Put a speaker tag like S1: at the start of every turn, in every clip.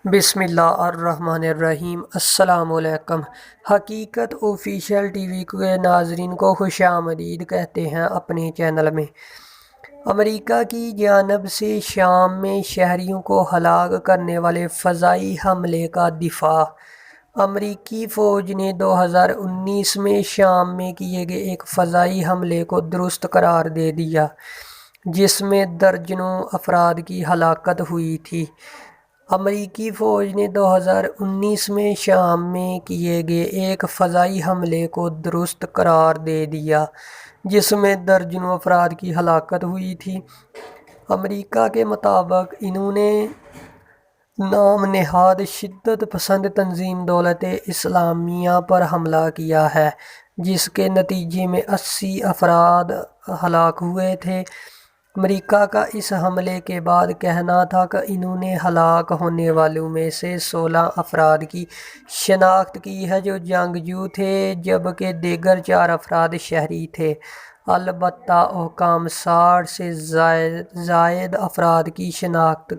S1: بسم اللہ الرحمن الرحیم۔ السلام علیکم۔ حقیقت آفیشیل ٹی وی کے ناظرین کو خوش آمدید کہتے ہیں اپنے چینل میں۔ امریکہ کی جانب سے شام میں شہریوں کو ہلاک کرنے والے فضائی حملے کا دفاع۔ امریکی فوج نے 2019 میں شام میں کیے گئے ایک فضائی حملے کو درست قرار دے دیا جس میں درجنوں افراد کی ہلاکت ہوئی تھی۔ امریکی فوج نے 2019 میں شام میں کیے گئے ایک فضائی حملے کو درست قرار دے دیا جس میں درجنوں افراد کی ہلاکت ہوئی تھی۔ امریکہ کے مطابق انہوں نے نام نہاد شدت پسند تنظیم دولت اسلامیہ پر حملہ کیا ہے جس کے نتیجے میں 80 افراد ہلاک ہوئے تھے۔ امریکہ کا اس حملے کے بعد کہنا تھا کہ انہوں نے ہلاک ہونے والوں میں سے 16 افراد کی شناخت کی ہے جو جنگجو تھے جبکہ دیگر 4 افراد شہری تھے۔ البتہ حکام 60 سے زائد افراد کی شناخت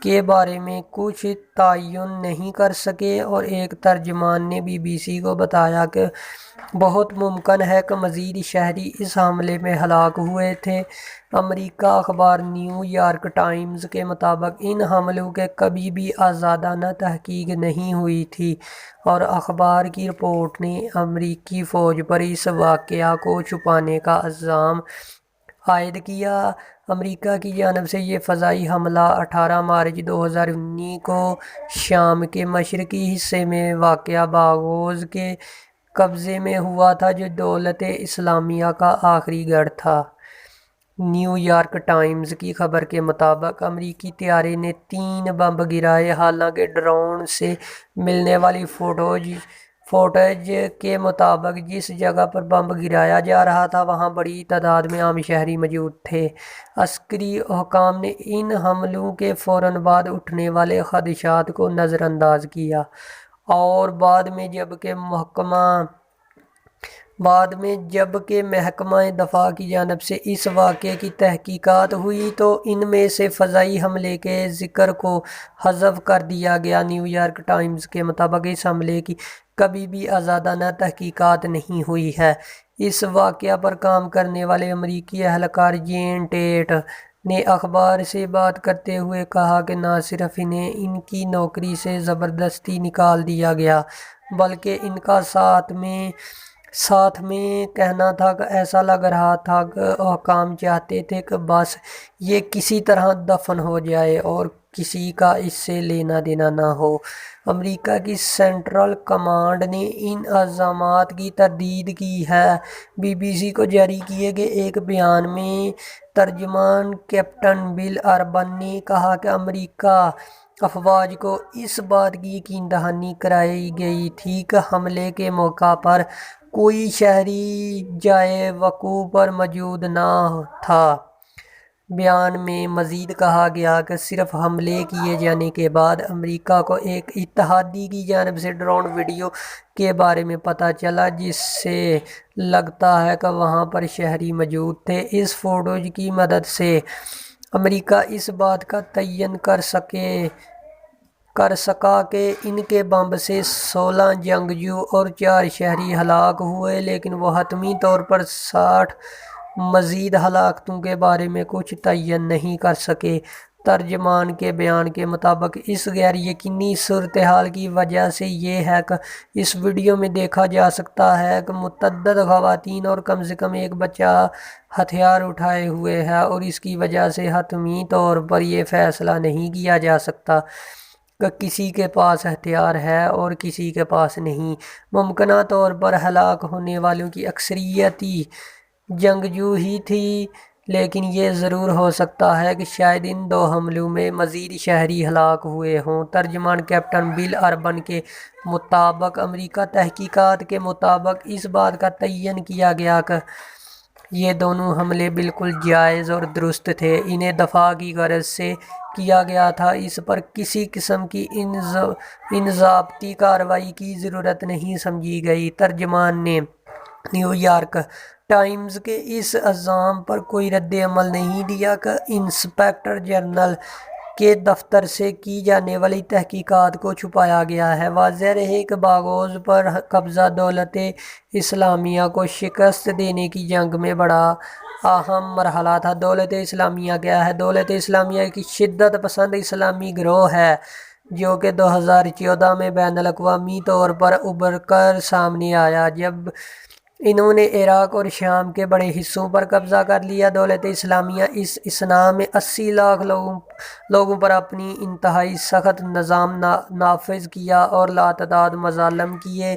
S1: کے بارے میں کچھ تعین نہیں کر سکے اور ایک ترجمان نے BBC کو بتایا کہ بہت ممکن ہے کہ مزید شہری اس حملے میں ہلاک ہوئے تھے۔ امریکہ اخبار نیو یارک ٹائمز کے مطابق ان حملوں کے کبھی بھی آزادانہ تحقیق نہیں ہوئی تھی اور اخبار کی رپورٹ نے امریکی فوج پر اس واقعہ کو چھپانے کا الزام عائد کیا۔ امریکہ کی جانب سے یہ فضائی حملہ 18 مارچ 2019 کو شام کے مشرقی حصے میں واقع باغوز کے قبضے میں ہوا تھا جو دولت اسلامیہ کا آخری گڑھ تھا۔ نیو یارک ٹائمز کی خبر کے مطابق امریکی طیارے نے 3 بم گرائے، حالانکہ ڈرون سے ملنے والی فوٹیج کے مطابق جس جگہ پر بم گرایا جا رہا تھا وہاں بڑی تعداد میں عام شہری موجود تھے۔ عسکری حکام نے ان حملوں کے فوراً بعد اٹھنے والے خدشات کو نظر انداز کیا اور بعد میں جبکہ محکمہ دفاع کی جانب سے اس واقعے کی تحقیقات ہوئی تو ان میں سے فضائی حملے کے ذکر کو حذف کر دیا گیا۔ نیو یارک ٹائمز کے مطابق اس حملے کی کبھی بھی آزادانہ تحقیقات نہیں ہوئی ہے۔ اس واقعہ پر کام کرنے والے امریکی اہلکار جین ٹیٹ نے اخبار سے بات کرتے ہوئے کہا کہ نہ صرف انہیں ان کی نوکری سے زبردستی نکال دیا گیا بلکہ ان کا ساتھ میں کہنا تھا کہ ایسا لگ رہا تھا کہ حکام چاہتے تھے کہ بس یہ کسی طرح دفن ہو جائے اور کسی کا اس سے لینا دینا نہ ہو۔ امریکہ کی سینٹرل کمانڈ نے ان الزامات کی تردید کی ہے۔ BBC کو جاری کیے گئے ایک بیان میں ترجمان کیپٹن بل اربن نے کہا کہ امریکہ افواج کو اس بات کی یقین دہانی کرائی گئی تھی کہ حملے کے موقع پر کوئی شہری جائے وقوع پر موجود نہ تھا۔ بیان میں مزید کہا گیا کہ صرف حملے کیے جانے کے بعد امریکہ کو ایک اتحادی کی جانب سے ڈرون ویڈیو کے بارے میں پتہ چلا جس سے لگتا ہے کہ وہاں پر شہری موجود تھے۔ اس فوٹیج کی مدد سے امریکہ اس بات کا تعین کر سکا کہ ان کے بم سے 16 جنگجو اور 4 شہری ہلاک ہوئے لیکن وہ حتمی طور پر 60 مزید ہلاکتوں کے بارے میں کچھ تعین نہیں کر سکے۔ ترجمان کے بیان کے مطابق اس غیر یقینی صورتحال کی وجہ سے یہ ہے کہ اس ویڈیو میں دیکھا جا سکتا ہے کہ متعدد خواتین اور کم سے کم ایک بچہ ہتھیار اٹھائے ہوئے ہے اور اس کی وجہ سے حتمی طور پر یہ فیصلہ نہیں کیا جا سکتا کہ کسی کے پاس ہتھیار ہے اور کسی کے پاس نہیں۔ ممکنہ طور پر ہلاک ہونے والوں کی اکثریت جنگجو ہی تھی لیکن یہ ضرور ہو سکتا ہے کہ شاید ان 2 حملوں میں مزید شہری ہلاک ہوئے ہوں۔ ترجمان کیپٹن بل اربن کے مطابق امریکی تحقیقات کے مطابق اس بات کا تعین کیا گیا کہ یہ دونوں حملے بالکل جائز اور درست تھے۔ انہیں دفاع کی غرض سے کیا گیا تھا۔ اس پر کسی قسم کی ضابطی کارروائی کی ضرورت نہیں سمجھی گئی۔ ترجمان نے نیو یارک ٹائمز کے اس الزام پر کوئی رد عمل نہیں دیا کہ انسپکٹر جنرل کے دفتر سے کی جانے والی تحقیقات کو چھپایا گیا ہے۔ واضح رہے کہ باغوز پر قبضہ دولت اسلامیہ کو شکست دینے کی جنگ میں بڑا اہم مرحلہ تھا۔ دولت اسلامیہ کیا ہے؟ دولت اسلامیہ ایک شدت پسند اسلامی گروہ ہے جو کہ 2014 میں بین الاقوامی طور پر ابھر کر سامنے آیا جب انہوں نے عراق اور شام کے بڑے حصوں پر قبضہ کر لیا۔ دولت اسلامیہ اس اثناء میں 80 لاکھ لوگوں پر اپنی انتہائی سخت نظام نافذ کیا اور لاتعداد مظالم کیے،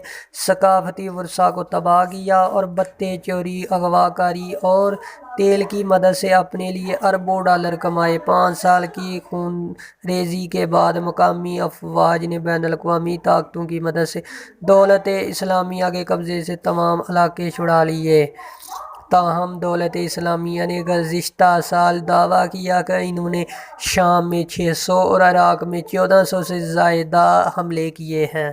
S1: ثقافتی ورثہ کو تباہ کیا اور بتیں چوری، اغوا کاری اور تیل کی مدد سے اپنے لیے اربوں ڈالر کمائے۔ 5 سال کی خون ریزی کے بعد مقامی افواج نے بین الاقوامی طاقتوں کی مدد سے دولت اسلامیہ کے قبضے سے تمام علاقے چھڑا لیے۔ تاہم دولت اسلامیہ نے گزشتہ سال دعویٰ کیا کہ انہوں نے شام میں 600 اور عراق میں 1400 سے زائد حملے کیے ہیں۔